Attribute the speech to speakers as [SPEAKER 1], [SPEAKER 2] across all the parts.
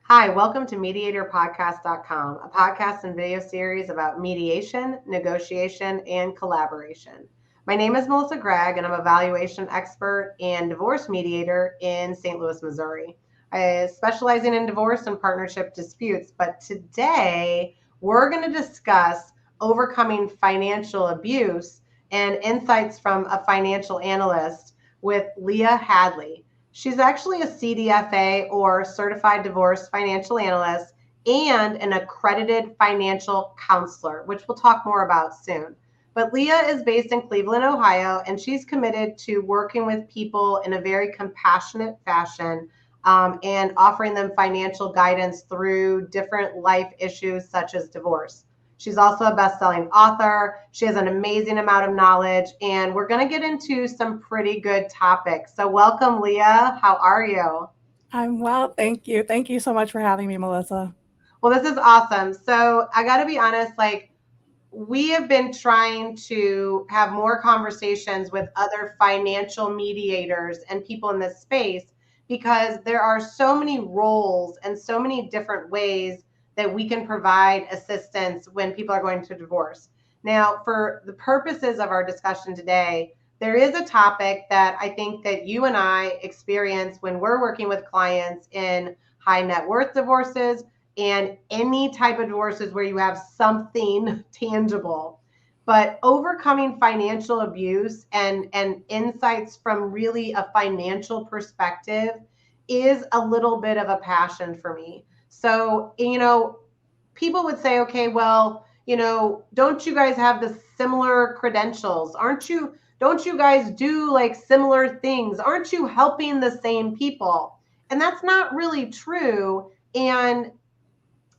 [SPEAKER 1] Hi, welcome to mediatorpodcast.com, a podcast and video series about mediation, negotiation, and collaboration. My name is Melissa Gragg, and I'm a valuation expert and divorce mediator in St. Louis, Missouri. I specializing in divorce and partnership disputes, but today we're going to discuss overcoming financial abuse and insights from a financial analyst with Leah Hadley. She's actually a CDFA or Certified Divorce Financial Analyst and an Accredited Financial Counselor, which we'll talk more about soon. But Leah is based in Cleveland, Ohio, and she's committed to working with people in a very compassionate fashion and offering them financial guidance through different life issues such as divorce. She's also a best-selling author. She has an amazing amount of knowledge, and we're going to get into some pretty good topics. So welcome, Leah. How are you?
[SPEAKER 2] I'm well, thank you. Thank you so much for having me, Melissa.
[SPEAKER 1] Well, this is awesome. So I got to be honest, we have been trying to have more conversations with other financial mediators and people in this space because there are so many roles and so many different ways that we can provide assistance when people are going to divorce. Now, for the purposes of our discussion today, there is a topic that I think that you and I experience when we're working with clients in high net worth divorces and any type of divorces where you have something tangible. But overcoming financial abuse and insights from really a financial perspective is a little bit of a passion for me. So, people would say, okay, well, don't you guys have the similar credentials? Don't you guys do like similar things? Aren't you helping the same people? And that's not really true. And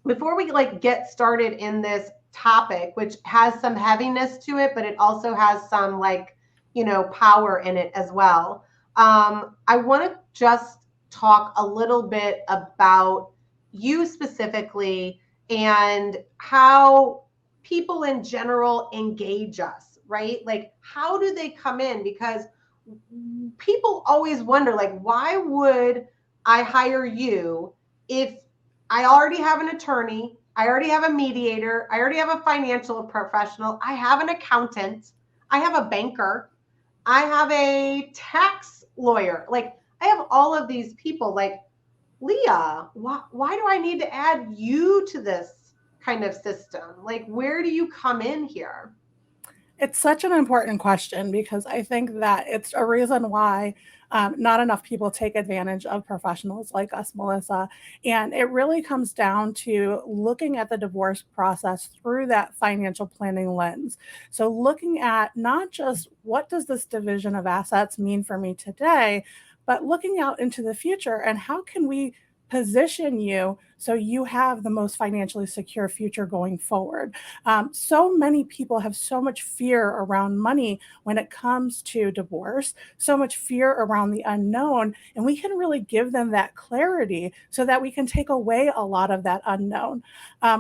[SPEAKER 1] before we get started in this topic, which has some heaviness to it, but it also has some power in it as well. I want to just talk a little bit about you specifically and how people in general engage us, right? Like, how do they come in? Because people always wonder, why would I hire you if I already have an attorney, I already have a mediator, I already have a financial professional, I have an accountant, I have a banker, I have a tax lawyer. I have all of these people. Leah, why do I need to add you to this kind of system? Where do you come in here?
[SPEAKER 2] It's such an important question because I think that it's a reason why not enough people take advantage of professionals like us, Melissa. And it really comes down to looking at the divorce process through that financial planning lens. So looking at not just what does this division of assets mean for me today, but looking out into the future and how can we position you so you have the most financially secure future going forward. So many people have so much fear around money when it comes to divorce, so much fear around the unknown, and we can really give them that clarity so that we can take away a lot of that unknown.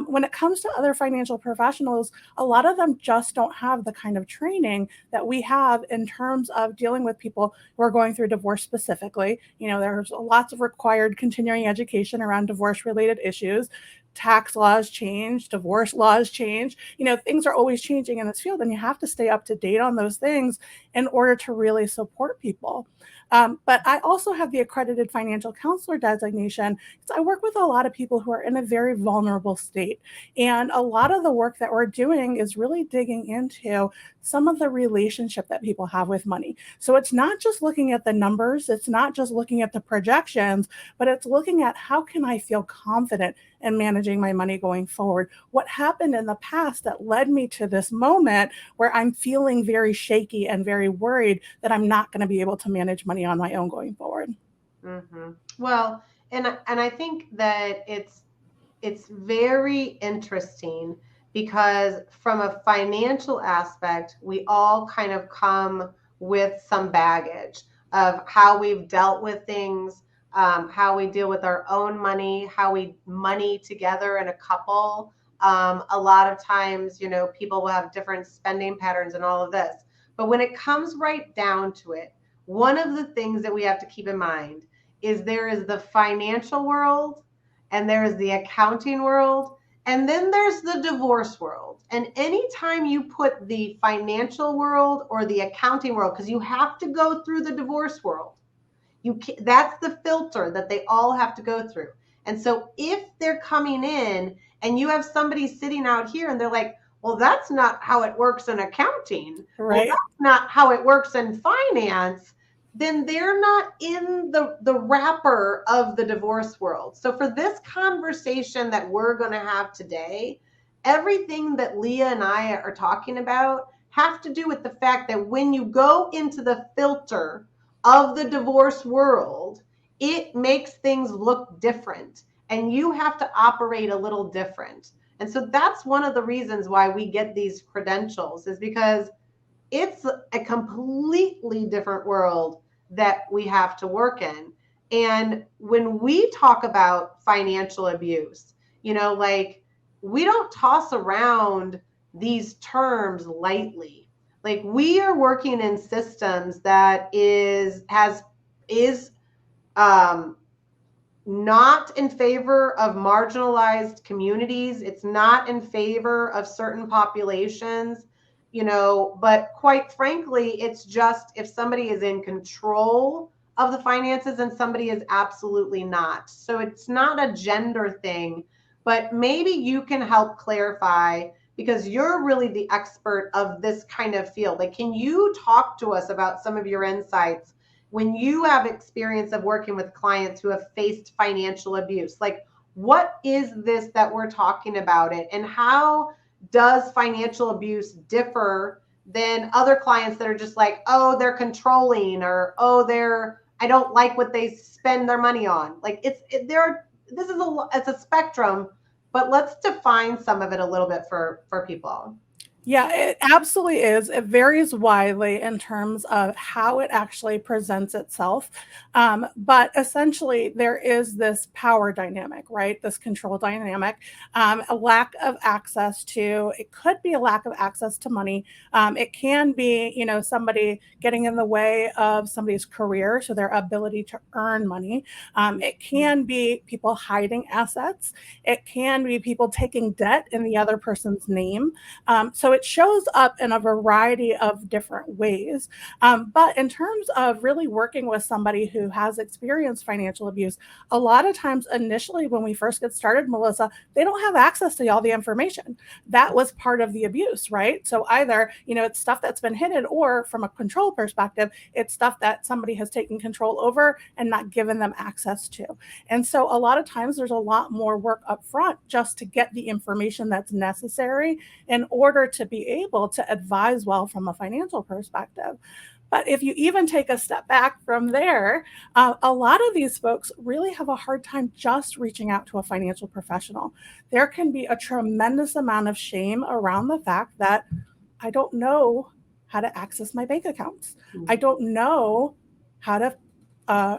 [SPEAKER 2] When it comes to other financial professionals, a lot of them just don't have the kind of training that we have in terms of dealing with people who are going through divorce specifically. There's lots of required continuing education around divorce related issues. Tax laws change, divorce laws change. Things are always changing in this field, and you have to stay up to date on those things in order to really support people. But I also have the Accredited Financial Counselor designation because I work with a lot of people who are in a very vulnerable state. And a lot of the work that we're doing is really digging into some of the relationship that people have with money. So it's not just looking at the numbers, it's not just looking at the projections, but it's looking at how can I feel confident in managing my money going forward? What happened in the past that led me to this moment where I'm feeling very shaky and very worried that I'm not going to be able to manage money on my own going forward?
[SPEAKER 1] Mm-hmm. Well, and I think that it's very interesting because from a financial aspect, we all kind of come with some baggage of how we've dealt with things, how we deal with our own money, how we money together in a couple. A lot of times, people will have different spending patterns and all of this. But when it comes right down to it, one of the things that we have to keep in mind is there is the financial world and there is the accounting world, and then there's the divorce world. And anytime you put the financial world or the accounting world, because you have to go through the divorce world, that's the filter that they all have to go through. And so if they're coming in and you have somebody sitting out here and they're like, well, that's not how it works in accounting.
[SPEAKER 2] Right.
[SPEAKER 1] Well, that's not how it works in finance. Then they're not in the wrapper of the divorce world. So for this conversation that we're going to have today, everything that Leah and I are talking about have to do with the fact that when you go into the filter of the divorce world, it makes things look different and you have to operate a little different. And so that's one of the reasons why we get these credentials, is because it's a completely different world that we have to work in. And when we talk about financial abuse, like, we don't toss around these terms lightly. Like, we are working in systems that is not in favor of marginalized communities. It's not in favor of certain populations, but quite frankly, it's just if somebody is in control of the finances and somebody is absolutely not. So it's not a gender thing, but maybe you can help clarify, because you're really the expert of this kind of field. Like, can you talk to us about some of your insights when you have experience of working with clients who have faced financial abuse? Like, what is this that we're talking about it, and how does financial abuse differ than other clients that are just like, oh, they're controlling, or oh, I don't like what they spend their money on. Like, it's a spectrum, but let's define some of it a little bit for people.
[SPEAKER 2] Yeah, it absolutely is. It varies widely in terms of how it actually presents itself. But essentially, there is this power dynamic, right? This control dynamic, a lack of access to, it could be a lack of access to money. It can be, somebody getting in the way of somebody's career, so their ability to earn money. It can be people hiding assets. It can be people taking debt in the other person's name. So it shows up in a variety of different ways. But in terms of really working with somebody who has experienced financial abuse, a lot of times initially when we first get started, Melissa, they don't have access to all the information. That was part of the abuse, right? So either, it's stuff that's been hidden, or from a control perspective, it's stuff that somebody has taken control over and not given them access to. And so a lot of times there's a lot more work up front just to get the information that's necessary in order to be able to advise well from a financial perspective. But if you even take a step back from there, a lot of these folks really have a hard time just reaching out to a financial professional. There can be a tremendous amount of shame around the fact that I don't know how to access my bank accounts. I don't know how to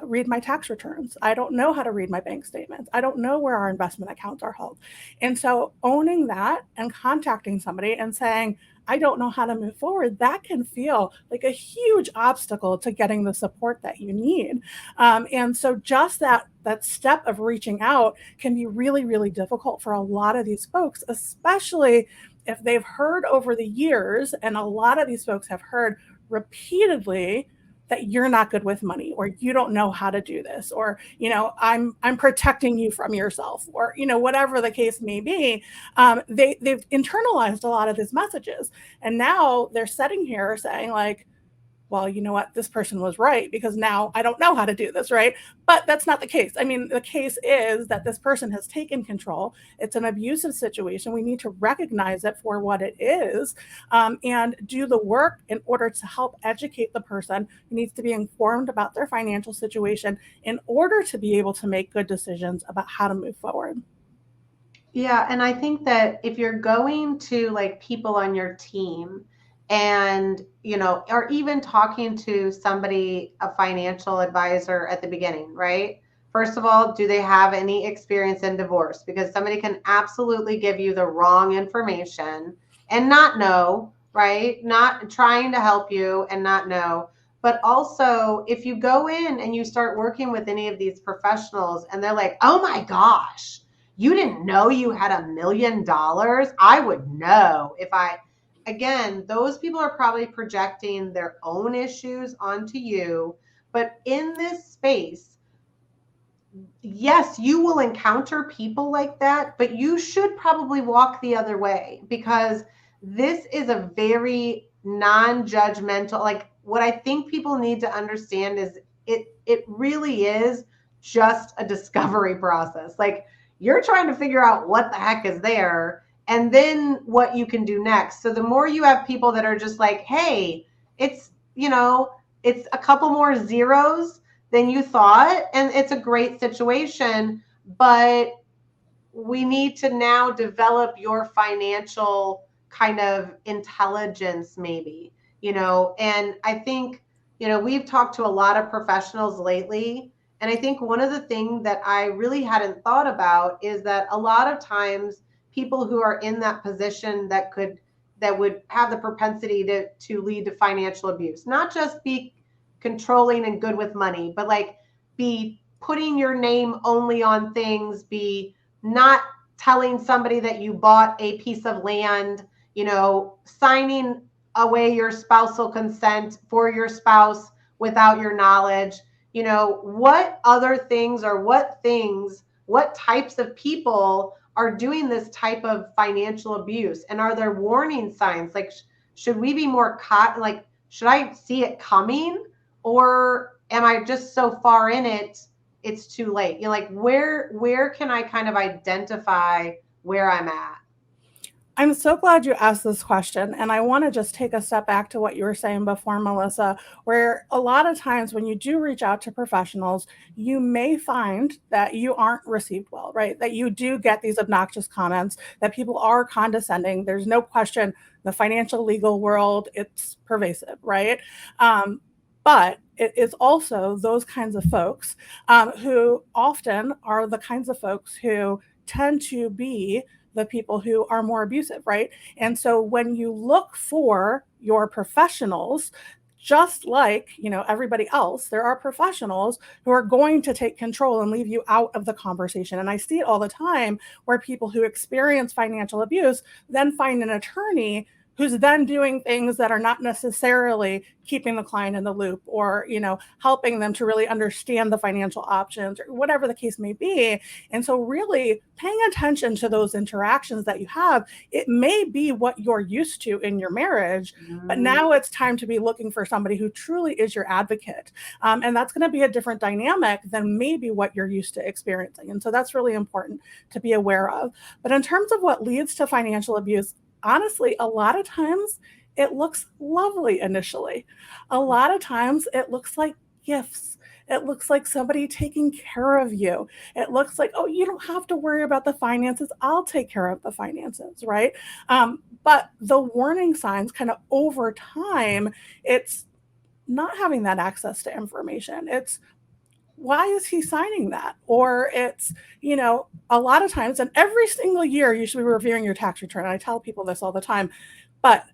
[SPEAKER 2] read my tax returns. I don't know how to read my bank statements. I don't know where our investment accounts are held. And so owning that and contacting somebody and saying, I don't know how to move forward, that can feel like a huge obstacle to getting the support that you need. And so just that step of reaching out can be really, really difficult for a lot of these folks, especially if they've heard over the years, and a lot of these folks have heard repeatedly that you're not good with money, or you don't know how to do this, or, I'm protecting you from yourself, or, whatever the case may be. They've internalized a lot of these messages. And now they're sitting here saying like, well, you know what, this person was right, because now I don't know how to do this, right? But that's not the case. I mean, the case is that this person has taken control. It's an abusive situation. We need to recognize it for what it is, and do the work in order to help educate the person who needs to be informed about their financial situation in order to be able to make good decisions about how to move forward.
[SPEAKER 1] Yeah, and I think that if you're going to like people on your team, and or even talking to somebody, a financial advisor at the beginning, right? First of all, do they have any experience in divorce? Because somebody can absolutely give you the wrong information and not know right? Not trying to help you and not know. But also, if you go in and you start working with any of these professionals and they're like, oh my gosh, you didn't know you had $1 million? I would know if I, again, those people are probably projecting their own issues onto you. But in this space, yes, you will encounter people like that, but you should probably walk the other way, because this is a very non-judgmental, like, what I think people need to understand is it really is just a discovery process. Like, you're trying to figure out what the heck is there and then what you can do next. So the more you have people that are just like, hey, it's, it's a couple more zeros than you thought, and it's a great situation, but we need to now develop your financial kind of intelligence, maybe, and I think, we've talked to a lot of professionals lately, and I think one of the things that I really hadn't thought about is that a lot of times people who are in that position that would have the propensity to lead to financial abuse, not just be controlling and good with money, but like be putting your name only on things, be not telling somebody that you bought a piece of land, signing away your spousal consent for your spouse without your knowledge. What other things, or what types of people are doing this type of financial abuse? And are there warning signs? Like, should we be more caught? Like, should I see it coming? Or am I just so far in it, it's too late? Like, where can I kind of identify where I'm at?
[SPEAKER 2] I'm so glad you asked this question. And I want to just take a step back to what you were saying before, Melissa, where a lot of times when you do reach out to professionals, you may find that you aren't received well, right? That you do get these obnoxious comments, that people are condescending. There's no question, the financial legal world, it's pervasive, right? But it is also those kinds of folks who often are the kinds of folks who tend to be the people who are more abusive, right? And so when you look for your professionals, just like, everybody else, there are professionals who are going to take control and leave you out of the conversation. And I see it all the time where people who experience financial abuse then find an attorney who's then doing things that are not necessarily keeping the client in the loop, or helping them to really understand the financial options, or whatever the case may be. And so really paying attention to those interactions that you have, it may be what you're used to in your marriage, but now it's time to be looking for somebody who truly is your advocate. And that's going to be a different dynamic than maybe what you're used to experiencing. And so that's really important to be aware of. But in terms of what leads to financial abuse, honestly, a lot of times it looks lovely initially. A lot of times it looks like gifts. It looks like somebody taking care of you. It looks like, oh, you don't have to worry about the finances. I'll take care of the finances, right? But the warning signs kind of over time, it's not having that access to information. It's, why is he signing that? Or it's, a lot of times, and every single year you should be reviewing your tax return. I tell people this all the time, but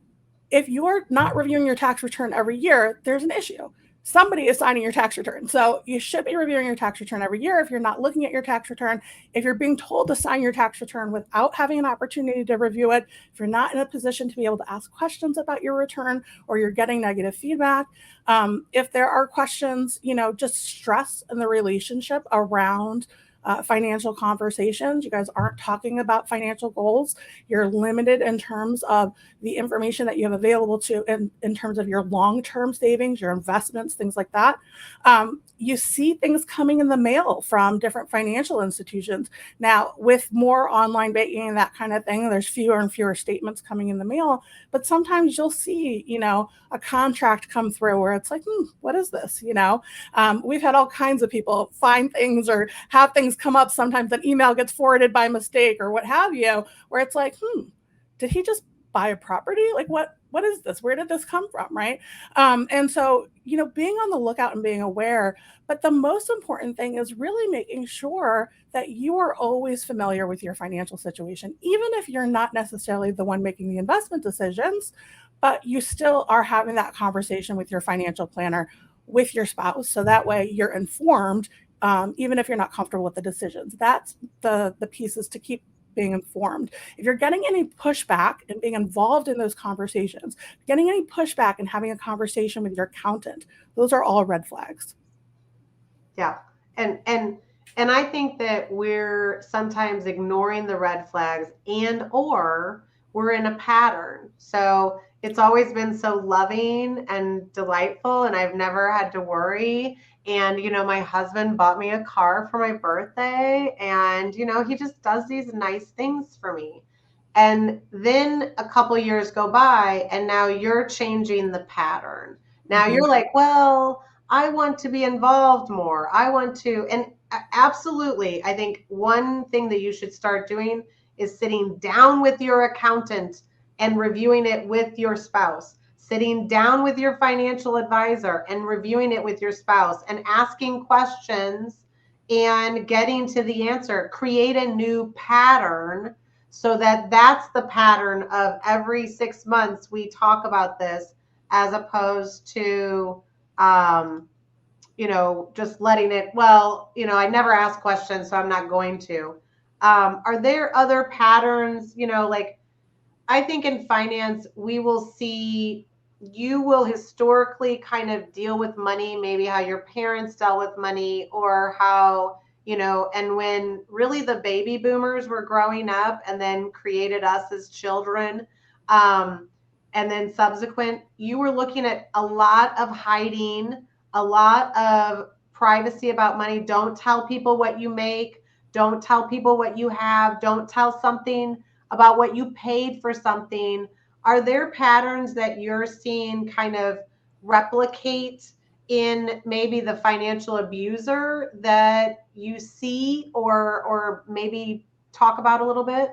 [SPEAKER 2] if you're not reviewing your tax return every year, there's an issue. Somebody is signing your tax return. So you should be reviewing your tax return every year. If you're not looking at your tax return, if you're being told to sign your tax return without having an opportunity to review it, if you're not in a position to be able to ask questions about your return, or you're getting negative feedback, if there are questions, just stress in the relationship around financial conversations. You guys aren't talking about financial goals. You're limited in terms of the information that you have available to in terms of your long-term savings, your investments, things like that. You see things coming in the mail from different financial institutions. Now, with more online banking and that kind of thing, there's fewer and fewer statements coming in the mail, but sometimes you'll see, a contract come through where it's like, what is this? We've had all kinds of people find things or have things come up. Sometimes an email gets forwarded by mistake or what have you, where it's like, did he just buy a property? Like, what is this? Where did this come from? Right. And so, being on the lookout and being aware, but the most important thing is really making sure that you are always familiar with your financial situation, even if you're not necessarily the one making the investment decisions. but you still are having that conversation with your financial planner, with your spouse, so that way you're informed, even if you're not comfortable with the decisions. That's the pieces to keep being informed. If you're getting any pushback and being involved in those conversations, getting any pushback and having a conversation with your accountant, those are all red flags.
[SPEAKER 1] Yeah. And I think that we're sometimes ignoring the red flags, and or we're in a pattern. So it's always been so loving and delightful, and I've never had to worry. And my husband bought me a car for my birthday, and he just does these nice things for me. And then a couple years go by, and now you're changing the pattern. Now
[SPEAKER 2] Mm-hmm.
[SPEAKER 1] you're like, well, I want to be involved more. I want to, and absolutely, I think one thing that you should start doing is sitting down with your accountant and reviewing it with your spouse, sitting down with your financial advisor and reviewing it with your spouse, and asking questions and getting to the answer. Create a new pattern, so that that's the pattern of every 6 months we talk about this, as opposed to just letting it, well, I never ask questions, so I'm not going to. Are there other patterns, like, I think in finance, we will see, you will historically kind of deal with money, maybe how your parents dealt with money, or how, and when really the baby boomers were growing up and then created us as children, and then subsequent, you were looking at a lot of hiding, a lot of privacy about money. Don't tell people what you make. Don't tell people what you have. Don't tell something about what you paid for something. Are there patterns that you're seeing kind of replicate in maybe the financial abuser that you see, or maybe talk about a little bit?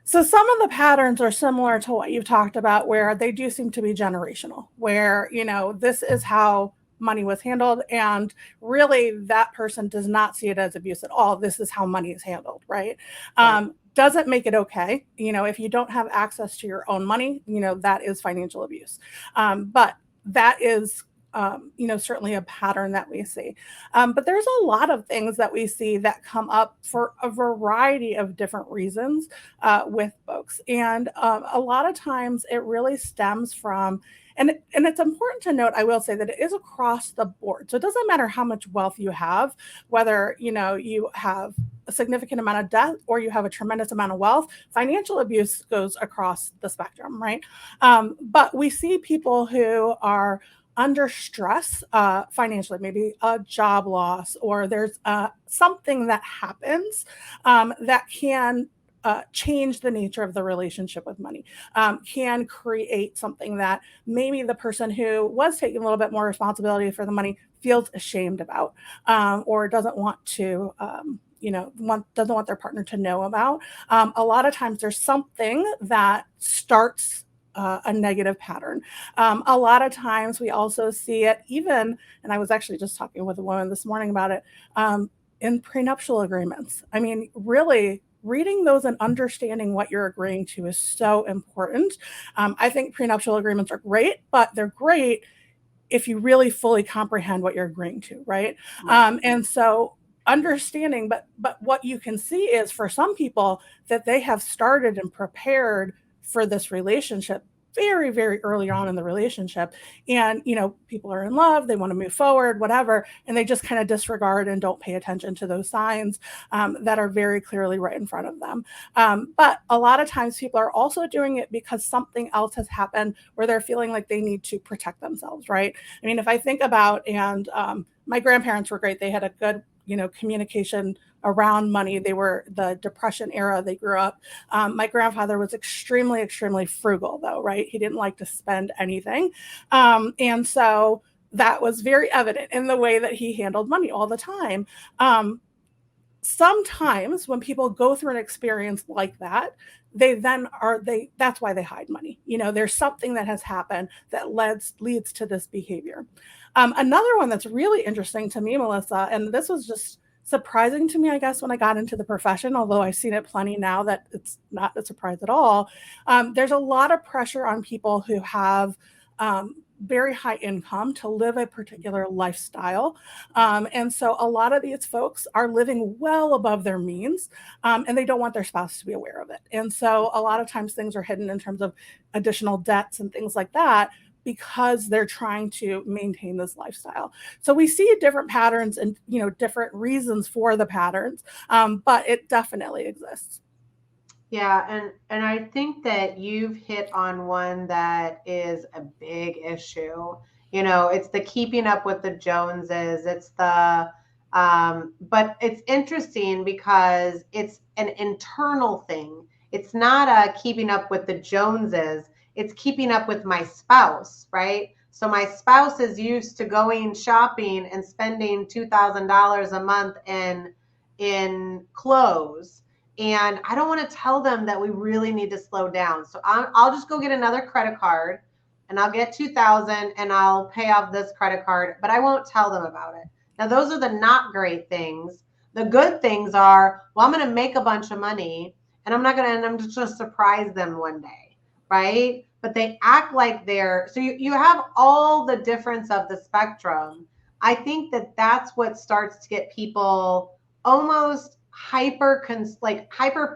[SPEAKER 2] So some of the patterns are similar to what you've talked about, where they do seem to be generational, where, this is how money was handled. And really that person does not see it as abuse at all. This is how money is handled, right?
[SPEAKER 1] Right.
[SPEAKER 2] Doesn't make it okay. If you don't have access to your own money, that is financial abuse. But that is, certainly a pattern that we see. But there's a lot of things that we see that come up for a variety of different reasons with folks. And a lot of times it really stems from, and it's important to note, I will say that it is across the board. So it doesn't matter how much wealth you have, whether, you have a significant amount of debt or you have a tremendous amount of wealth. Financial abuse goes across the spectrum, right? But we see people who are under stress financially, maybe a job loss, or there's something that happens that can change the nature of the relationship with money, can create something that maybe the person who was taking a little bit more responsibility for the money feels ashamed about, or doesn't want to. Doesn't want their partner to know about. A lot of times there's something that starts a negative pattern. A lot of times we also see it even, and I was actually just talking with a woman this morning about it, in prenuptial agreements. I mean, really reading those and understanding what you're agreeing to is so important. I think prenuptial agreements are great, but they're great if you really fully comprehend what you're agreeing to, right? And so understanding, but what you can see is for some people that they have started and prepared for this relationship very, very early on in the relationship. And, people are in love, they want to move forward, whatever, and they just kind of disregard and don't pay attention to those signs that are very clearly right in front of them. But a lot of times people are also doing it because something else has happened where they're feeling like they need to protect themselves, right? I mean, if I think about, and my grandparents were great, they had a good, communication around money. They were the Depression era. They grew up. My grandfather was extremely, extremely frugal, though, right? He didn't like to spend anything. And so that was very evident in the way that he handled money all the time. Sometimes when people go through an experience like that, that's why they hide money. There's something that has happened that leads to this behavior. Another one that's really interesting to me, Melissa, and this was just surprising to me, I guess, when I got into the profession, although I've seen it plenty now that it's not a surprise at all. There's a lot of pressure on people who have very high income to live a particular lifestyle. And so a lot of these folks are living well above their means, and they don't want their spouse to be aware of it. And so a lot of times things are hidden in terms of additional debts and things like that, because they're trying to maintain this lifestyle. So we see different patterns and, different reasons for the patterns, but it definitely exists.
[SPEAKER 1] Yeah, and I think that you've hit on one that is a big issue. It's the keeping up with the Joneses. It's the but it's interesting because it's an internal thing. It's not a keeping up with the Joneses. It's keeping up with my spouse, right? So my spouse is used to going shopping and spending $2,000 a month in clothes, and I don't want to tell them that we really need to slow down. So I'll just go get another credit card and I'll get 2,000 and I'll pay off this credit card, but I won't tell them about it. Now, those are the not great things. The good things are, well, I'm going to make a bunch of money and I'm just going to surprise them one day, right? But they act like so you have all the difference of the spectrum. I think that that's what starts to get people almost hyper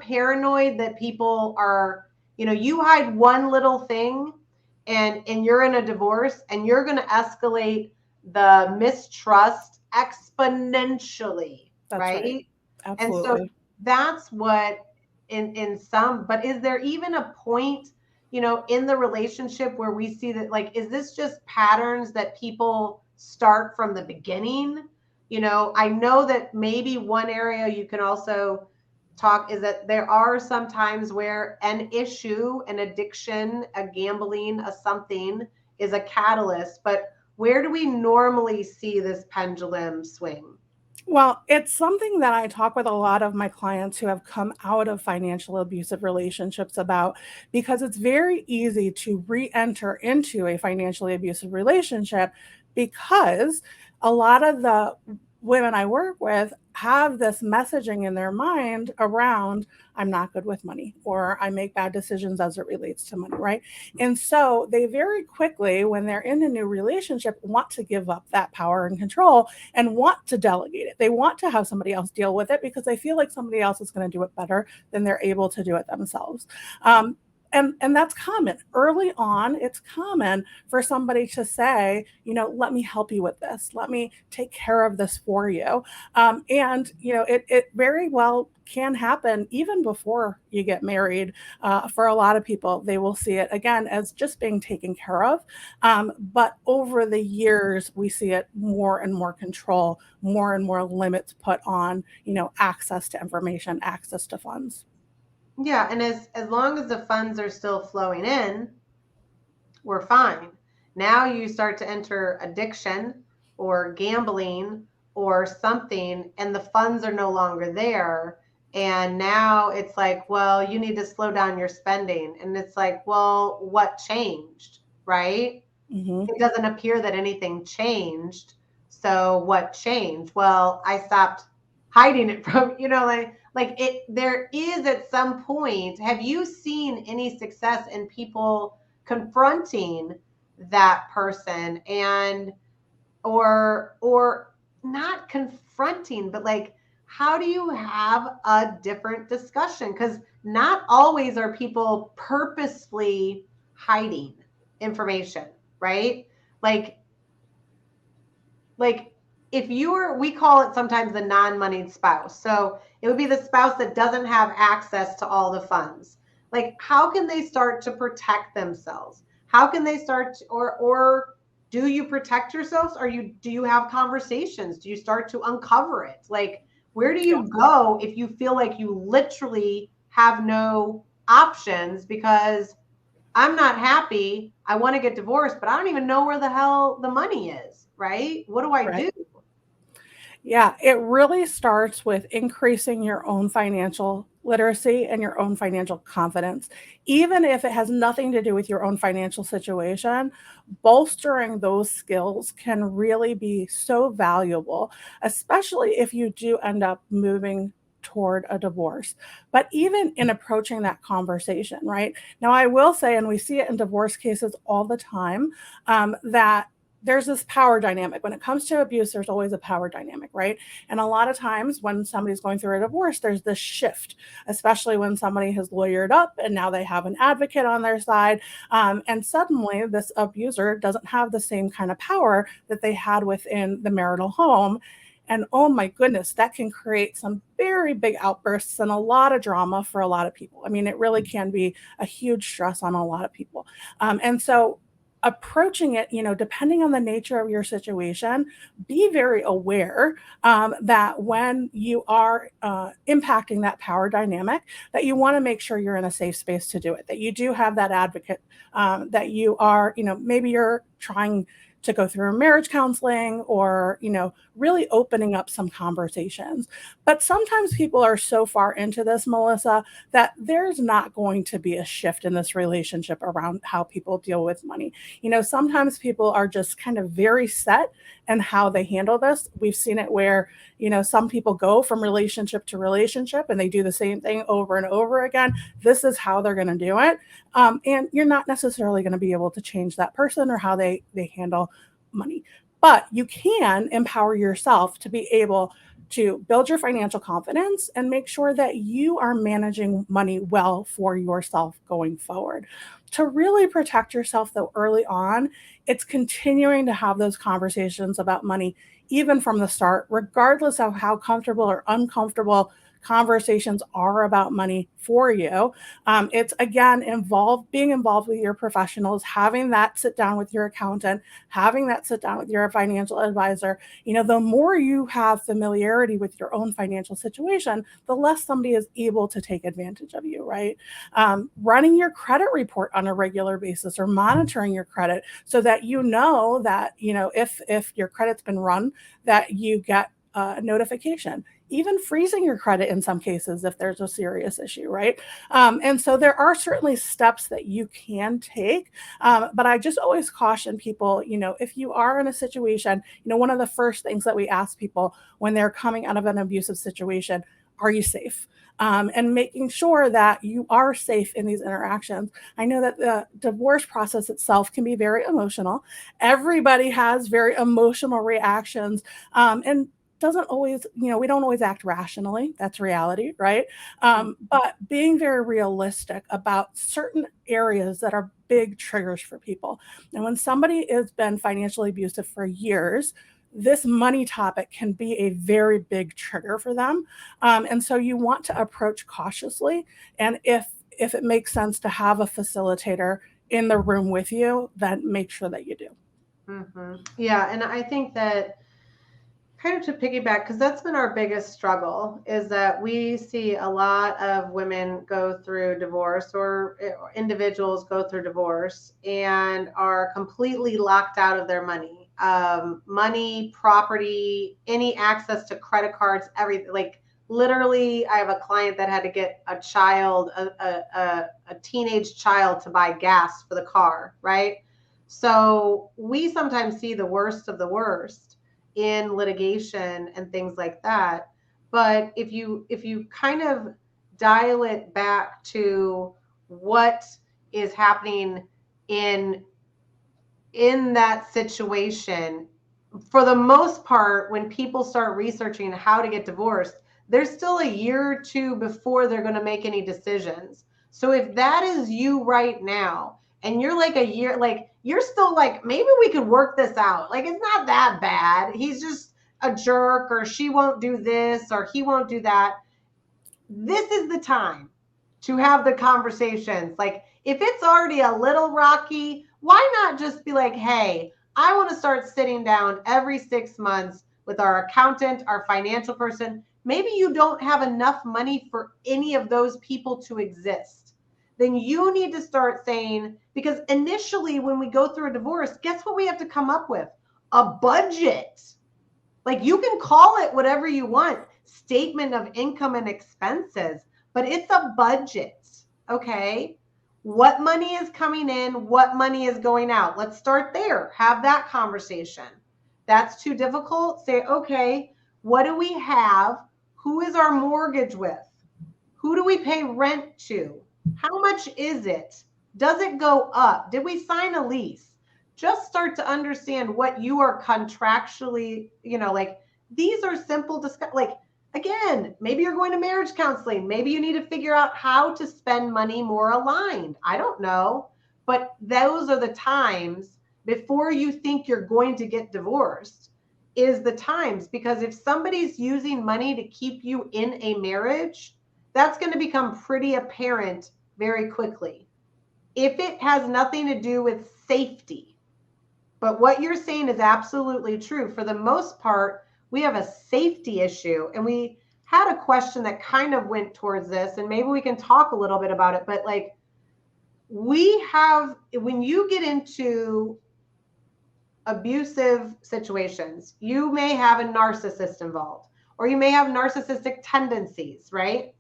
[SPEAKER 1] paranoid, that people are, you hide one little thing and you're in a divorce and you're going to escalate the mistrust exponentially.
[SPEAKER 2] That's
[SPEAKER 1] right?
[SPEAKER 2] Absolutely.
[SPEAKER 1] And so that's what in some, but is there even a point, in the relationship where we see that, like, is this just patterns that people start from the beginning? I know that maybe one area you can also talk is that there are some times where an issue, an addiction, a gambling, a something is a catalyst, but where do we normally see this pendulum swing?
[SPEAKER 2] Well, it's something that I talk with a lot of my clients who have come out of financial abusive relationships about, because it's very easy to re-enter into a financially abusive relationship, because a lot of the women I work with have this messaging in their mind around, I'm not good with money, or I make bad decisions as it relates to money, right? And so they very quickly, when they're in a new relationship, want to give up that power and control and want to delegate it. They want to have somebody else deal with it because they feel like somebody else is going to do it better than they're able to do it themselves. And that's common. Early on, it's common for somebody to say, let me help you with this. Let me take care of this for you. And it very well can happen even before you get married. For a lot of people, they will see it again as just being taken care of. But over the years, we see it more and more control, more and more limits put on, access to information, access to funds.
[SPEAKER 1] Yeah, and as long as the funds are still flowing in, we're fine. Now you start to enter addiction or gambling or something, and the funds are no longer there. And now it's like, well, you need to slow down your spending. And it's like, well, what changed, right?
[SPEAKER 2] Mm-hmm.
[SPEAKER 1] It doesn't appear that anything changed. So what changed? Well, I stopped hiding it from, like it, there is at some point, have you seen any success in people confronting that person, and or not confronting, but like, how do you have a different discussion? Because not always are people purposefully hiding information, right? like like if we call it sometimes the non-moneyed spouse. So it would be the spouse that doesn't have access to all the funds. Like, how can they start to protect themselves? How can they start to, or do you protect yourselves, or do you have conversations? Do you start to uncover it? Like, where do you go if you feel like you literally have no options? Because I'm not happy, I want to get divorced, but I don't even know where the hell the money is, right? What do I
[SPEAKER 2] Right.
[SPEAKER 1] do?
[SPEAKER 2] Yeah, it really starts with increasing your own financial literacy and your own financial confidence. Even if it has nothing to do with your own financial situation, bolstering those skills can really be so valuable, especially if you do end up moving toward a divorce. But even in approaching that conversation, right? Now, I will say, and we see it in divorce cases all the time, that there's this power dynamic. When it comes to abuse, there's always a power dynamic, right? And a lot of times when somebody's going through a divorce, there's this shift, especially when somebody has lawyered up and now they have an advocate on their side. And suddenly this abuser doesn't have the same kind of power that they had within the marital home. And oh my goodness, that can create some very big outbursts and a lot of drama for a lot of people. I mean, it really can be a huge stress on a lot of people. And so approaching it, depending on the nature of your situation, be very aware that when you are impacting that power dynamic, that you want to make sure you're in a safe space to do it, that you do have that advocate, that you are, maybe you're trying to go through marriage counseling or, really opening up some conversations. But sometimes people are so far into this, Melissa, that there's not going to be a shift in this relationship around how people deal with money. Sometimes people are just kind of very set in how they handle this. We've seen it where, some people go from relationship to relationship and they do the same thing over and over again. This is how they're going to do it. And you're not necessarily going to be able to change that person or how they handle money. But you can empower yourself to be able to build your financial confidence and make sure that you are managing money well for yourself going forward. To really protect yourself, though, early on, it's continuing to have those conversations about money, even from the start, regardless of how comfortable or uncomfortable conversations are about money for you. It's again being involved with your professionals, having that sit down with your accountant, having that sit down with your financial advisor. The more you have familiarity with your own financial situation, the less somebody is able to take advantage of you, right? Running your credit report on a regular basis or monitoring your credit so that that if your credit's been run, that you get a notification, even freezing your credit in some cases if there's a serious issue, right? And so there are certainly steps that you can take. But I just always caution people, if you are in a situation, one of the first things that we ask people when they're coming out of an abusive situation, are you safe? And making sure that you are safe in these interactions. I know that the divorce process itself can be very emotional. Everybody has very emotional reactions. And doesn't always, we don't always act rationally. That's reality, right? But being very realistic about certain areas that are big triggers for people. And when somebody has been financially abusive for years, this money topic can be a very big trigger for them. And so you want to approach cautiously. And if it makes sense to have a facilitator in the room with you, then make sure that you do.
[SPEAKER 1] Yeah, and I think that kind of to piggyback, because that's been our biggest struggle, is that we see a lot of women go through divorce or individuals go through divorce and are completely locked out of their money. Money, property, any access to credit cards, everything. Like literally, I have a client that had to get a child, a teenage child, to buy gas for the car, right? So we sometimes see the worst of the worst in litigation and things like that. But if you kind of dial it back to what is happening in that situation, for the most part, when people start researching how to get divorced, there's still a year or two before they're going to make any decisions. So if that is you right now, and you're like a year, like you're still like, maybe we could work this out. Like it's not that bad. He's just a jerk, or she won't do this, or he won't do that. This is the time to have the conversations. Like if it's already a little rocky, why not just be like, hey, I want to start sitting down every 6 months with our accountant, our financial person. Maybe you don't have enough money for any of those people to exist. Then you need to start saying, because initially when we go through a divorce, guess what we have to come up with? A budget. Like, you can call it whatever you want, statement of income and expenses, but it's a budget, okay? What money is coming in? What money is going out? Let's start there. Have that conversation. That's too difficult. Say, okay, what do we have? Who is our mortgage with? Who do we pay rent to? How much is it? Does it go up? Did we sign a lease? Just start to understand what you are contractually, like, these are simple discuss. Like, again, maybe you're going to marriage counseling. Maybe you need to figure out how to spend money more aligned. I don't know. But those are the times before you think you're going to get divorced is the times, because if somebody's using money to keep you in a marriage, that's going to become pretty apparent very quickly. If it has nothing to do with safety, but what you're saying is absolutely true. For the most part, we have a safety issue, and we had a question that kind of went towards this, and maybe we can talk a little bit about it. But like, when you get into abusive situations, you may have a narcissist involved, or you may have narcissistic tendencies, right?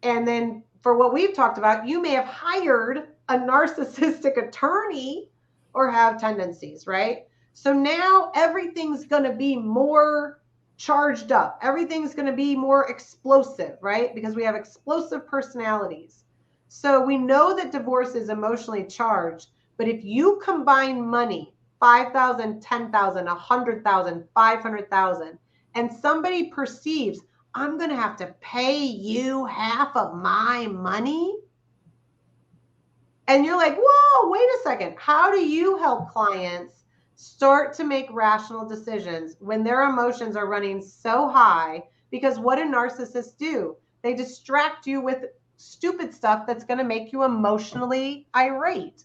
[SPEAKER 1] And then for what we've talked about, you may have hired a narcissistic attorney or have tendencies, right? So now everything's going to be more charged up. Everything's going to be more explosive, right? Because we have explosive personalities. So we know that divorce is emotionally charged, but if you combine money, 5,000, 10,000, 100,000, 500,000, and somebody perceives, I'm going to have to pay you half of my money. And you're like, whoa, wait a second. How do you help clients start to make rational decisions when their emotions are running so high? Because what do narcissists do? They distract you with stupid stuff that's going to make you emotionally irate.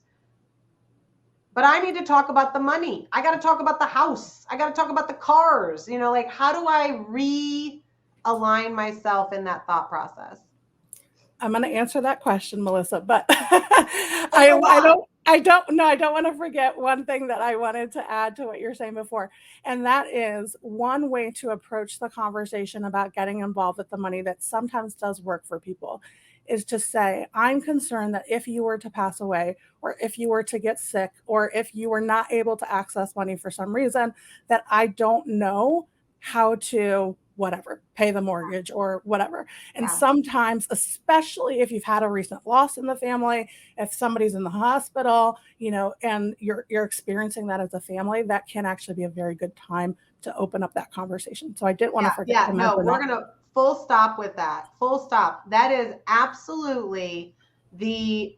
[SPEAKER 1] But I need to talk about the money. I got to talk about the house. I got to talk about the cars. Like, how do I realign myself in that thought process?
[SPEAKER 2] I'm going to answer that question, Melissa, but I don't want to forget one thing that I wanted to add to what you're saying before. And that is one way to approach the conversation about getting involved with the money that sometimes does work for people is to say, I'm concerned that if you were to pass away, or if you were to get sick, or if you were not able to access money for some reason, that I don't know how to whatever, pay the mortgage or whatever. And sometimes, especially if you've had a recent loss in the family, if somebody's in the hospital, and you're experiencing that as a family, that can actually be a very good time to open up that conversation. So I didn't want to forget to mention
[SPEAKER 1] we're going to full stop with that. Full stop. That is absolutely the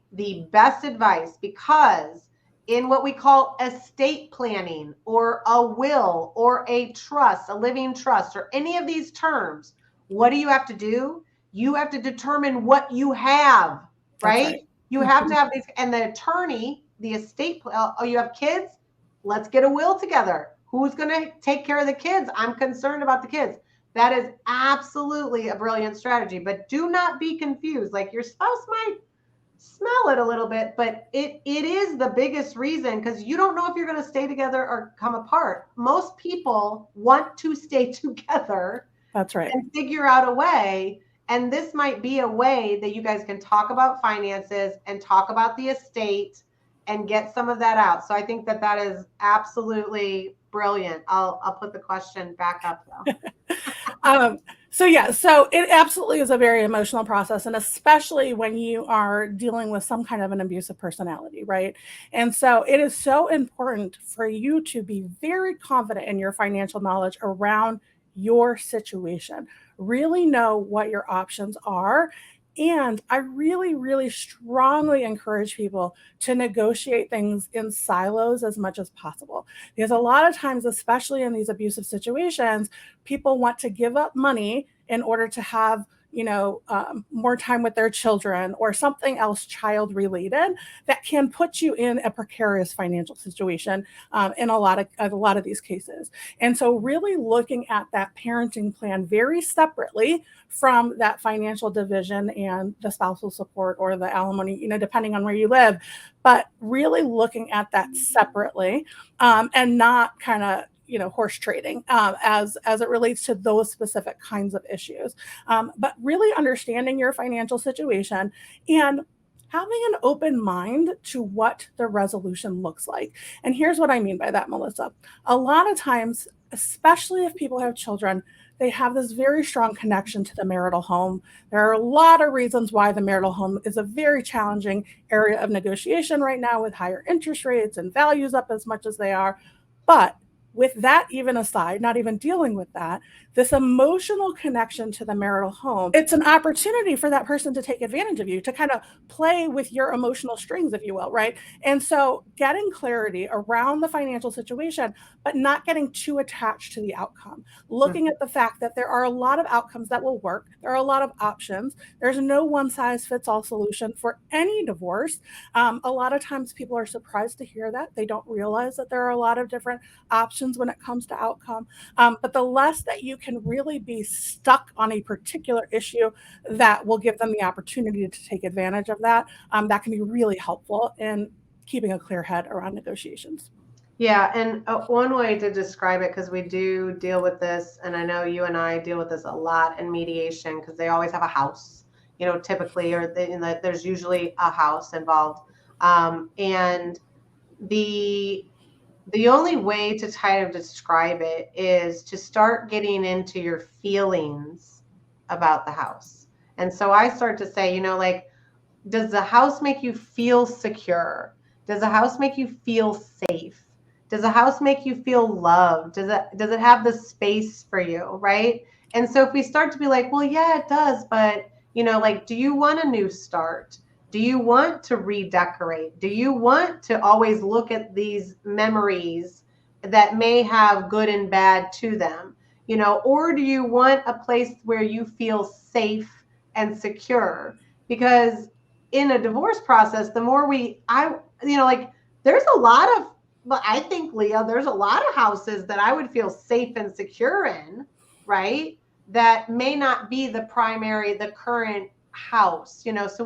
[SPEAKER 1] best advice, because in what we call estate planning or a will or a trust, a living trust, or any of these terms, what do you have to do? You have to determine what you have, right? You have to have these, and the attorney, the estate, you have kids, let's get a will together. Who's going to take care of the kids? I'm concerned about the kids. That is absolutely a brilliant strategy, but do not be confused. Like, your spouse might smell it a little bit, but it is the biggest reason, because you don't know if you're going to stay together or come apart. Most people want to stay together.
[SPEAKER 2] That's right.
[SPEAKER 1] And figure out a way. And this might be a way that you guys can talk about finances and talk about the estate and get some of that out. So I think that is absolutely brilliant. I'll put the question back up though.
[SPEAKER 2] So it absolutely is a very emotional process, and especially when you are dealing with some kind of an abusive personality, right? And so it is so important for you to be very confident in your financial knowledge around your situation. Really know what your options are. And I really, really strongly encourage people to negotiate things in silos as much as possible. Because a lot of times, especially in these abusive situations, people want to give up money in order to have more time with their children or something else child related that can put you in a precarious financial situation in a lot of these cases. And so really looking at that parenting plan very separately from that financial division and the spousal support or the alimony, depending on where you live, but really looking at that separately and not kind of horse trading as it relates to those specific kinds of issues. But really understanding your financial situation and having an open mind to what the resolution looks like. And here's what I mean by that, Melissa. A lot of times, especially if people have children, they have this very strong connection to the marital home. There are a lot of reasons why the marital home is a very challenging area of negotiation right now, with higher interest rates and values up as much as they are. But with that even aside, not even dealing with that, this emotional connection to the marital home, it's an opportunity for that person to take advantage of you, to kind of play with your emotional strings, if you will, right? And so getting clarity around the financial situation, but not getting too attached to the outcome. Looking at the fact that there are a lot of outcomes that will work. There are a lot of options. There's no one size fits all solution for any divorce. A lot of times people are surprised to hear that. They don't realize that there are a lot of different options when it comes to outcome. But the less that you can really be stuck on a particular issue, that will give them the opportunity to take advantage of that. That can be really helpful in keeping a clear head around negotiations.
[SPEAKER 1] Yeah, and one way to describe it, because we do deal with this, and I know you and I deal with this a lot in mediation, because they always have a house, typically, or there's usually a house involved. And the only way to kind of describe it is to start getting into your feelings about the house. And so I start to say, like, does the house make you feel secure? Does the house make you feel safe? Does the house make you feel loved? Does it have the space for you, right? And so if we start to be like, well, yeah, it does, but like, do you want a new start? Do you want to redecorate? Do you want to always look at these memories that may have good and bad to them? Or do you want a place where you feel safe and secure? Because in a divorce process, the more there's a lot of, but I think, Leah, there's a lot of houses that I would feel safe and secure in, right? That may not be the current house, so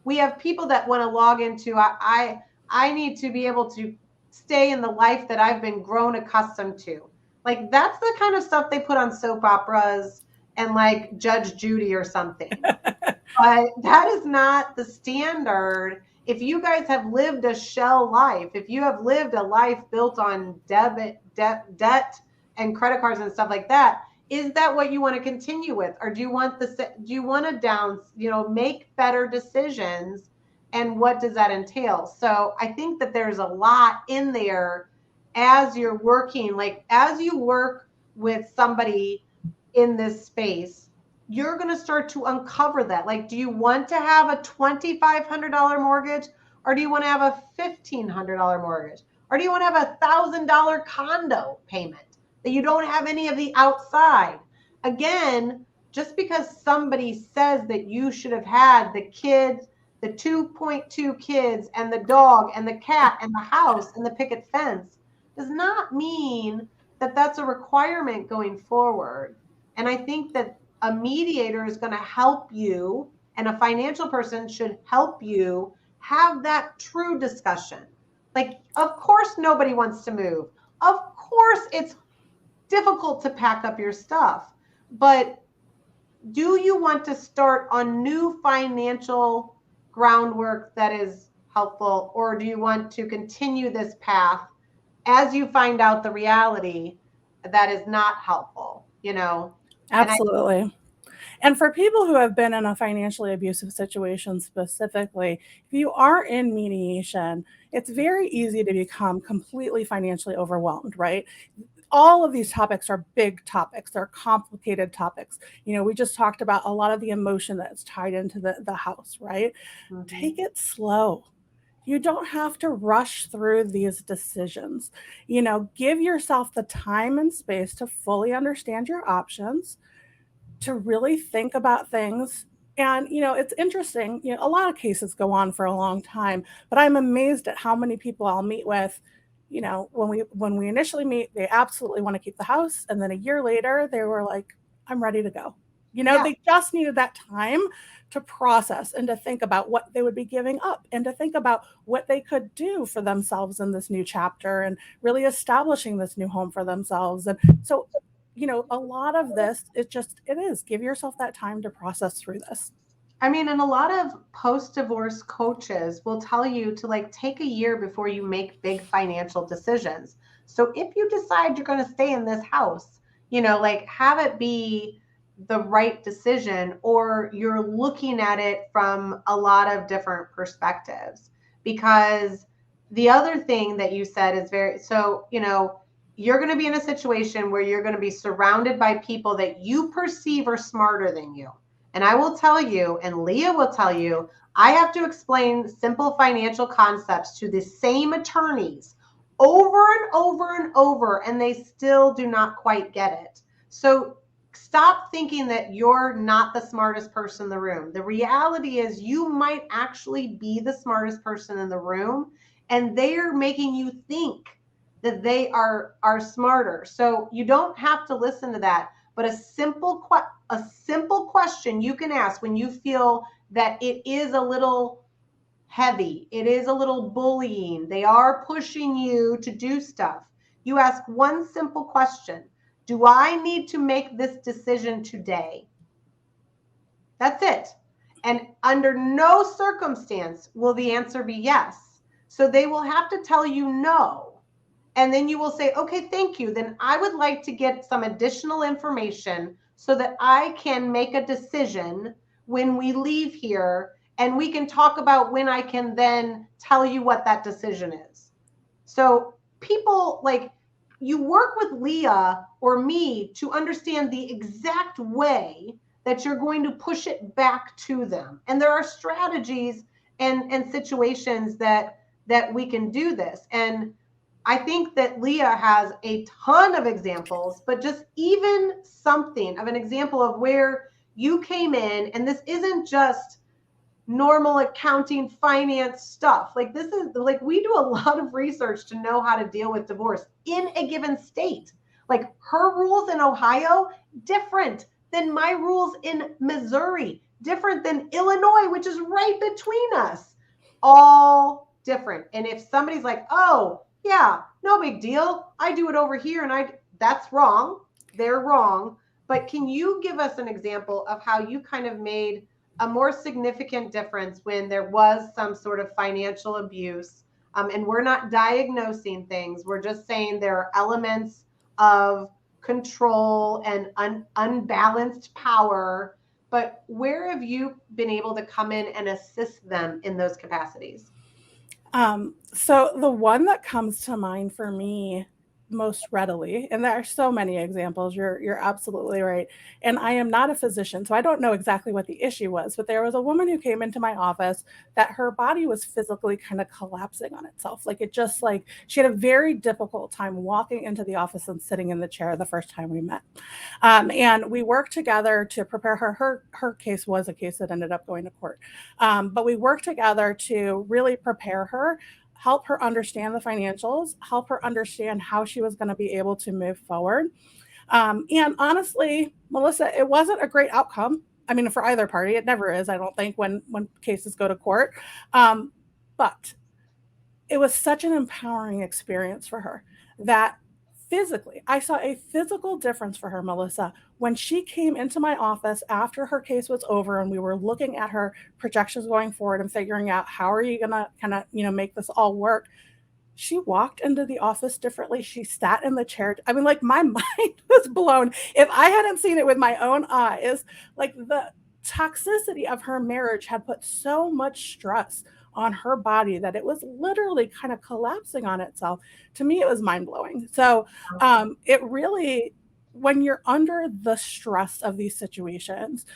[SPEAKER 1] we have people that want to log into, I need to be able to stay in the life that I've been grown accustomed to. Like, that's the kind of stuff they put on soap operas and like Judge Judy or something. But that is not the standard. If you guys have lived a shell life, if you have lived a life built on debt and credit cards and stuff like that, is that what you want to continue with? Or do you want to make better decisions? And what does that entail? So I think that there's a lot in there as you're working, like as you work with somebody in this space, you're going to start to uncover that. Like, do you want to have a $2,500 mortgage, or do you want to have a $1,500 mortgage? Or do you want to have a $1,000 condo payment that you don't have any of the outside? Again, just because somebody says that you should have had the kids, the 2.2 kids and the dog and the cat and the house and the picket fence, does not mean that that's a requirement going forward. And I think that a mediator is going to help you, and a financial person should help you have that true discussion. Like, of course, nobody wants to move. Of course, it's difficult to pack up your stuff. But do you want to start on new financial groundwork that is helpful, or do you want to continue this path as you find out the reality that is not helpful,
[SPEAKER 2] Absolutely. And for people who have been in a financially abusive situation specifically, if you are in mediation, it's very easy to become completely financially overwhelmed, right? All of these topics are big topics. They're complicated topics. We just talked about a lot of the emotion that's tied into the house, right? Mm-hmm. Take it slow. You don't have to rush through these decisions. Give yourself the time and space to fully understand your options, to really think about things. And, it's interesting, a lot of cases go on for a long time, but I'm amazed at how many people I'll meet with, when we initially meet, they absolutely want to keep the house. And then a year later, they were like, I'm ready to go. They just needed that time to process and to think about what they would be giving up and to think about what they could do for themselves in this new chapter and really establishing this new home for themselves. And so, a lot of this, it is give yourself that time to process through this.
[SPEAKER 1] I mean, and a lot of post-divorce coaches will tell you to like take a year before you make big financial decisions. So if you decide you're going to stay in this house, like have it be the right decision, or you're looking at it from a lot of different perspectives. Because the other thing that you said is you're going to be in a situation where you're going to be surrounded by people that you perceive are smarter than you. And I will tell you, and Leah will tell you, I have to explain simple financial concepts to the same attorneys over and over and over, and they still do not quite get it. So stop thinking that you're not the smartest person in the room. The reality is you might actually be the smartest person in the room, and they're making you think that they are smarter. So you don't have to listen to that. But a simple question you can ask when you feel that it is a little heavy, it is a little bullying, they are pushing you to do stuff. You ask one simple question: do I need to make this decision today? That's it. And under no circumstance will the answer be yes. So they will have to tell you no. And then you will say, okay, thank you. Then I would like to get some additional information so that I can make a decision when we leave here, and we can talk about when I can then tell you what that decision is. So people, like, you work with Leah or me to understand the exact way that you're going to push it back to them. And there are strategies and situations that we can do this. And I think that Leah has a ton of examples, but just even something of an example of where you came in, and this isn't just normal accounting, finance stuff. Like, this is like, we do a lot of research to know how to deal with divorce in a given state. Like, her rules in Ohio, different than my rules in Missouri, different than Illinois, which is right between us, all different. And if somebody's like, oh, yeah, no big deal, I do it over here, and that's wrong, they're wrong. But can you give us an example of how you kind of made a more significant difference when there was some sort of financial abuse? And we're not diagnosing things, we're just saying there are elements of control and unbalanced power. But where have you been able to come in and assist them in those capacities?
[SPEAKER 2] So the one that comes to mind for me most readily, and there are so many examples, you're absolutely right. And I am not a physician, so I don't know exactly what the issue was, but there was a woman who came into my office that her body was physically kind of collapsing on itself. Like, it just, like, she had a very difficult time walking into the office and sitting in the chair the first time we met. And we worked together to prepare her. Her case was a case that ended up going to court. But we worked together to really prepare her, help her understand the financials, help her understand how she was going to be able to move forward. And honestly, Melissa, it wasn't a great outcome. I mean, for either party, it never is, I don't think, when cases go to court. But it was such an empowering experience for her that physically, I saw a physical difference for her, Melissa, when she came into my office after her case was over and we were looking at her projections going forward and figuring out how are you going to kind of, make this all work. She walked into the office differently. She sat in the chair. I mean, like, my mind was blown. If I hadn't seen it with my own eyes, like, the toxicity of her marriage had put so much stress on her body that it was literally kind of collapsing on itself. To me, it was mind blowing. So it really, when you're under the stress of these situations,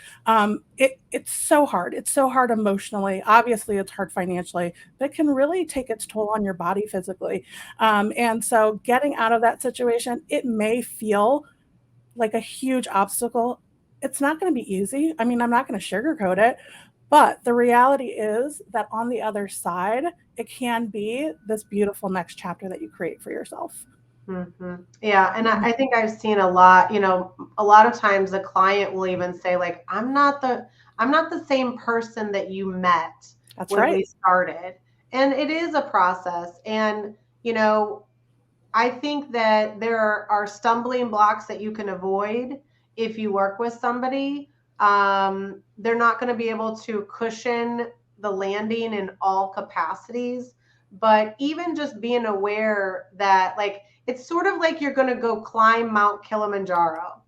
[SPEAKER 2] it's so hard. It's so hard emotionally. Obviously, it's hard financially, but it can really take its toll on your body physically. And so getting out of that situation, it may feel like a huge obstacle. It's not going to be easy. I mean, I'm not going to sugarcoat it, but the reality is that on the other side, it can be this beautiful next chapter that you create for yourself.
[SPEAKER 1] Yeah. And I think I've seen a lot, a lot of times the client will even say like, I'm not the same person that you met
[SPEAKER 2] That's
[SPEAKER 1] when
[SPEAKER 2] right.
[SPEAKER 1] we started. And it is a process. And, I think that there are stumbling blocks that you can avoid if you work with somebody. They're not going to be able to cushion the landing in all capacities, but even just being aware that, like, it's sort of like you're going to go climb Mount Kilimanjaro.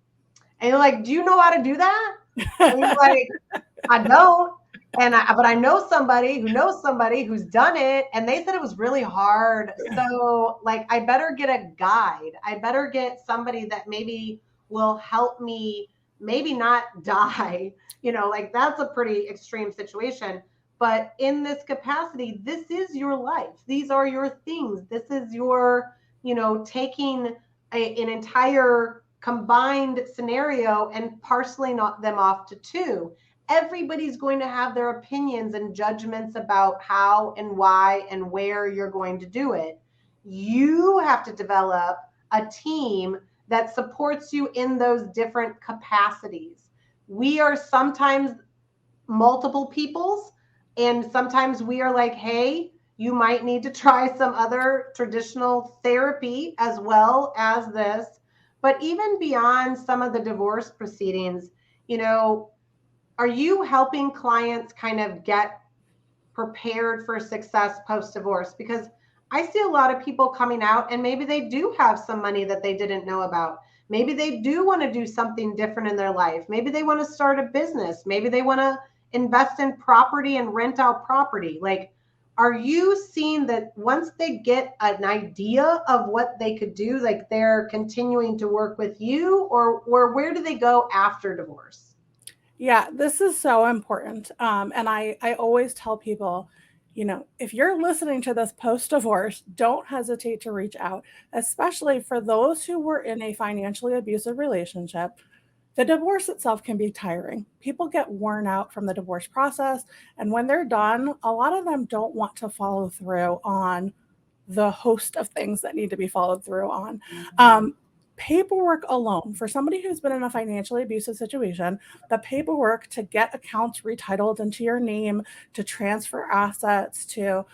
[SPEAKER 1] And you're like, do you know how to do that? And you're like, I don't. But I know somebody who knows somebody who's done it, and they said it was really hard. So like, I better get a guide. I better get somebody that maybe will help me, maybe not die. Like, that's a pretty extreme situation. But in this capacity, this is your life. These are your things. This is your, taking an entire combined scenario and parceling them off to two. Everybody's going to have their opinions and judgments about how and why and where you're going to do it. You have to develop a team that supports you in those different capacities. We are sometimes multiple peoples, and sometimes we are like, hey, you might need to try some other traditional therapy as well as this. But even beyond some of the divorce proceedings, you know, are you helping clients kind of get prepared for success post divorce? Because I see a lot of people coming out and maybe they do have some money that they didn't know about. Maybe they do want to do something different in their life. Maybe they want to start a business. Maybe they want to invest in property and rent out property. Like, are you seeing that once they get an idea of what they could do, like, they're continuing to work with you, or where do they go after divorce?
[SPEAKER 2] Yeah, this is so important. And I always tell people, if you're listening to this post divorce, don't hesitate to reach out, especially for those who were in a financially abusive relationship. The divorce itself can be tiring. People get worn out from the divorce process. And when they're done, a lot of them don't want to follow through on the host of things that need to be followed through on. Paperwork alone, for somebody who's been in a financially abusive situation, the paperwork to get accounts retitled into your name, to transfer assets, to,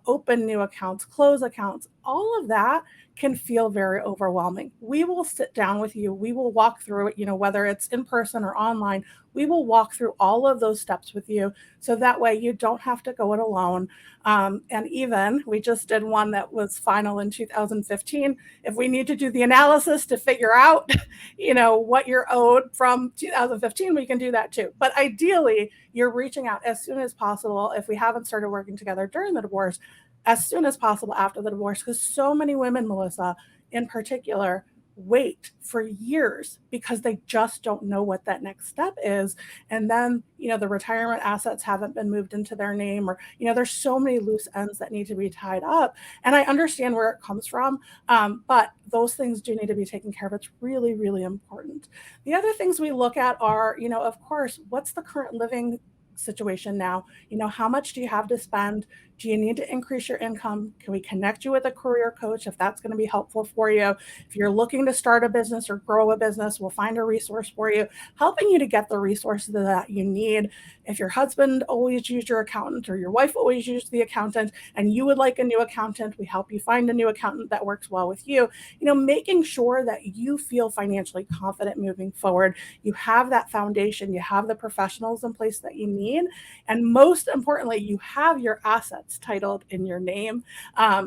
[SPEAKER 2] open new accounts, close accounts, all of that can feel very overwhelming. We will sit down with you. We will walk through it, whether it's in person or online. We will walk through all of those steps with you. So that way you don't have to go it alone. And even we just did one that was final in 2015. If we need to do the analysis to figure out, what you're owed from 2015, we can do that too. But ideally, you're reaching out as soon as possible. If we haven't started working together during the divorce, as soon as possible after the divorce, because so many women, Melissa, in particular, wait for years because they just don't know what that next step is. And then, the retirement assets haven't been moved into their name, or, there's so many loose ends that need to be tied up. And I understand where it comes from, but those things do need to be taken care of. It's really, really important. The other things we look at are, of course, what's the current living situation now? How much do you have to spend? Do you need to increase your income? Can we connect you with a career coach if that's going to be helpful for you? If you're looking to start a business or grow a business, we'll find a resource for you, helping you to get the resources that you need. If your husband always used your accountant or your wife always used the accountant and you would like a new accountant, we help you find a new accountant that works well with you. Making sure that you feel financially confident moving forward. You have that foundation, you have the professionals in place that you need. And most importantly, you have your assets titled in your name,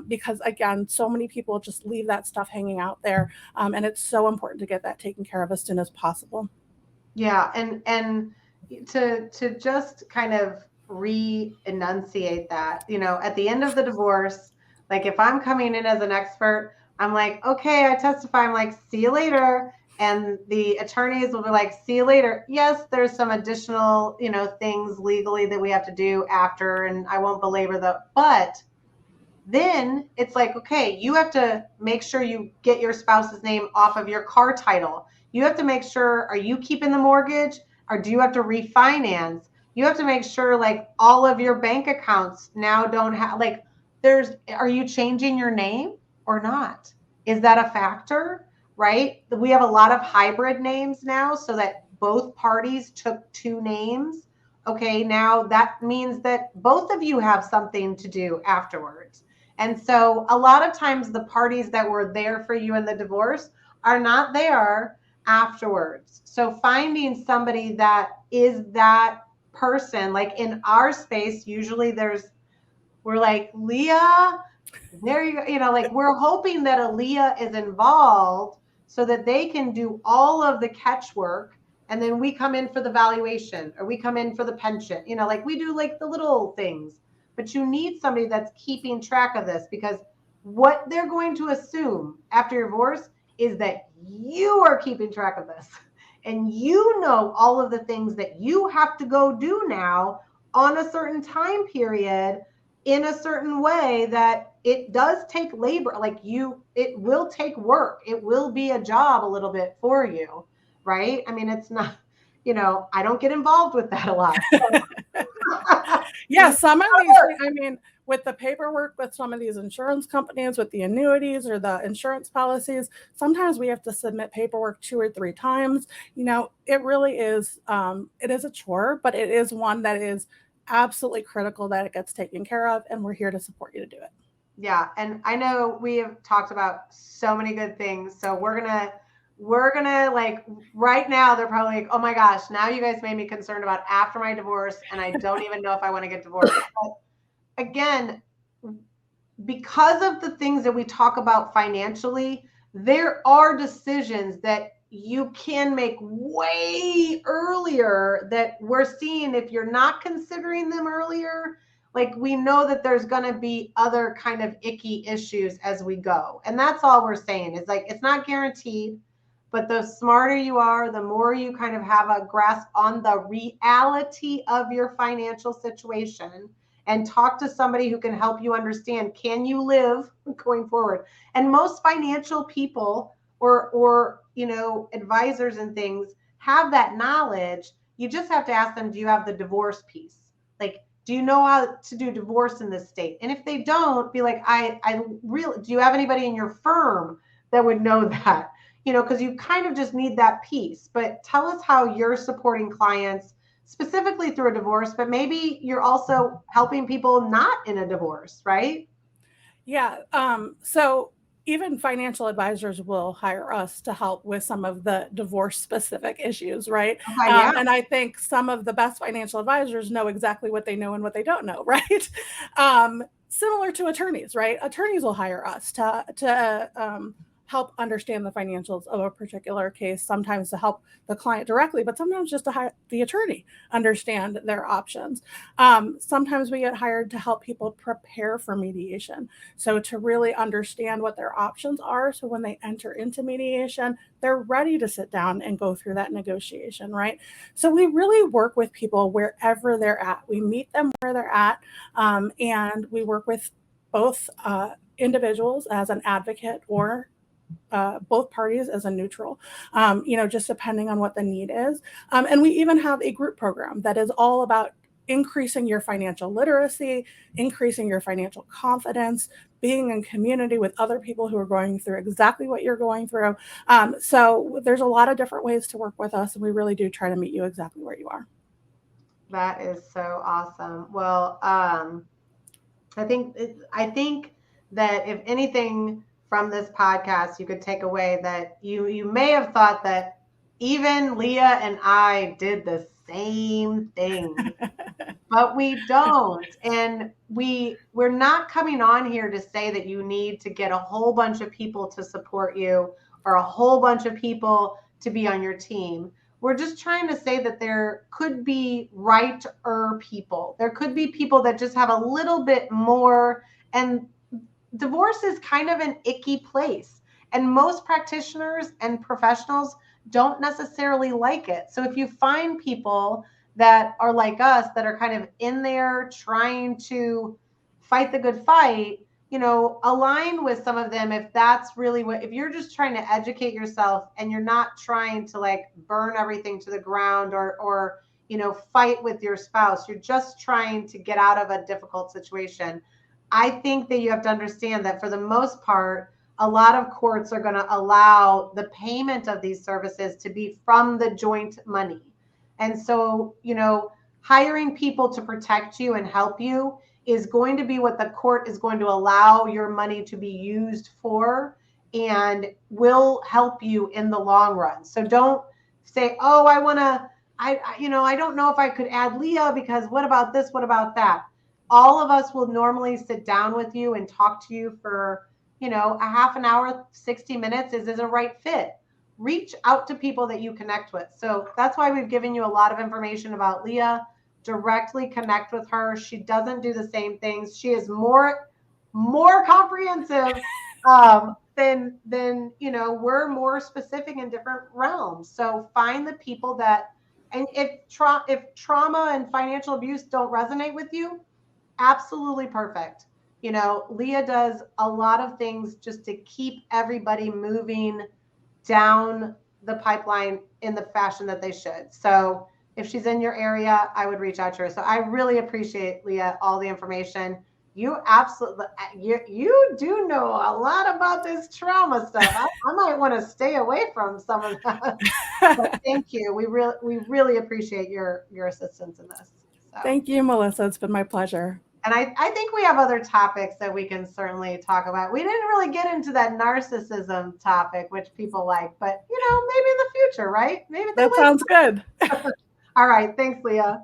[SPEAKER 2] because again, so many people just leave that stuff hanging out there, and it's so important to get that taken care of as soon as possible.
[SPEAKER 1] Yeah, and to just kind of re-enunciate that, at the end of the divorce, like, if I'm coming in as an expert, I'm like, okay, I testify. I'm like, see you later. And the attorneys will be like, see you later. Yes, there's some additional, things legally that we have to do after, and I won't belabor but then it's like, okay, you have to make sure you get your spouse's name off of your car title. You have to make sure, are you keeping the mortgage, or do you have to refinance? You have to make sure, like, all of your bank accounts now don't have, like, are you changing your name or not? Is that a factor, right? We have a lot of hybrid names now so that both parties took two names. Okay, now that means that both of you have something to do afterwards. And so a lot of times the parties that were there for you in the divorce are not there afterwards. So finding somebody that is that person, like in our space, usually we're like, Leah, there you go. You know, like we're hoping that Aaliyah is involved so that they can do all of the catch work. And then we come in for the valuation or we come in for the pension, you know, like we do like the little things. But you need somebody that's keeping track of this, because what they're going to assume after your divorce is that you are keeping track of this and you know all of the things that you have to go do now on a certain time period in a certain way, that it does take labor. Like it will take work. It will be a job a little bit for you, right? I mean, it's not, you know, I don't get involved with that a lot. So.
[SPEAKER 2] Yeah, some of these, I mean, with the paperwork with some of these insurance companies, with the annuities or the insurance policies, sometimes we have to submit paperwork 2 or 3 times. You know, it really is, it is a chore, but it is one that is absolutely critical that it gets taken care of, and we're here to support you to do it.
[SPEAKER 1] Yeah, and I know we have talked about so many good things, so we're gonna like right now they're probably like, oh my gosh, now you guys made me concerned about after my divorce and I don't even know if I want to get divorced. But again, because of the things that we talk about financially, there are decisions that you can make way earlier that we're seeing. If you're not considering them earlier, like we know that there's going to be other kind of icky issues as we go. And that's all we're saying is like, it's not guaranteed, but the smarter you are, the more you kind of have a grasp on the reality of your financial situation and talk to somebody who can help you understand, can you live going forward? And most financial people or you know, advisors and things have that knowledge. You just have to ask them, do you have the divorce piece? Like, do you know how to do divorce in this state? And if they don't, be like, I really, do you have anybody in your firm that would know that? You know, because you kind of just need that piece. But tell us how you're supporting clients specifically through a divorce, but maybe you're also helping people not in a divorce, right?
[SPEAKER 2] Yeah. So even financial advisors will hire us to help with some of the divorce specific issues, right?
[SPEAKER 1] Okay, yeah.
[SPEAKER 2] And I think some of the best financial advisors know exactly what they know and what they don't know, right? Similar to attorneys, right? Attorneys will hire us to help understand the financials of a particular case, sometimes to help the client directly, but sometimes just to help the attorney understand their options. Sometimes we get hired to help people prepare for mediation. So to really understand what their options are, so when they enter into mediation, they're ready to sit down and go through that negotiation, right? So we really work with people wherever they're at. We meet them where they're at, and we work with both individuals as an advocate or both parties as a neutral, you know, just depending on what the need is. And we even have a group program that is all about increasing your financial literacy, increasing your financial confidence, being in community with other people who are going through exactly what you're going through. So there's a lot of different ways to work with us, and we really do try to meet you exactly where you are.
[SPEAKER 1] That is so awesome. Well, I think that if anything from this podcast you could take away, that you may have thought that even Leah and I did the same thing. But we don't. And we're not coming on here to say that you need to get a whole bunch of people to support you or a whole bunch of people to be on your team. We're just trying to say that there could be righter people. There could be people that just have a little bit more. And divorce is kind of an icky place. And most practitioners and professionals don't necessarily like it. So if you find people that are like us, that are kind of in there trying to fight the good fight, you know, align with some of them if that's really what, if you're just trying to educate yourself and you're not trying to like burn everything to the ground or you know, fight with your spouse, you're just trying to get out of a difficult situation. I think that you have to understand that for the most part, a lot of courts are going to allow the payment of these services to be from the joint money. And so, hiring people to protect you and help you is going to be what the court is going to allow your money to be used for, and will help you in the long run. So don't say, oh, I don't know if I could add Leah because what about this? What about that? All of us will normally sit down with you and talk to you for, a half an hour, 60 minutes. Is this a right fit? Reach out to people that you connect with. So that's why we've given you a lot of information about Leah. Directly connect with her. She doesn't do the same things. She is more comprehensive than we're more specific in different realms. So find the people that, and if trauma and financial abuse don't resonate with you, absolutely perfect. Leah does a lot of things just to keep everybody moving down the pipeline in the fashion that they should. So if she's in your area, I would reach out to her. So I really appreciate, Leah, all the information. You absolutely, you do know a lot about this trauma stuff. I might want to stay away from some of that. But thank you. We really appreciate your assistance in this. So.
[SPEAKER 2] Thank you, Melissa. It's been my pleasure.
[SPEAKER 1] And I think we have other topics that we can certainly talk about. We didn't really get into that narcissism topic, which people like, but maybe in the future, right? Maybe
[SPEAKER 2] that sounds good.
[SPEAKER 1] All right. Thanks, Leah.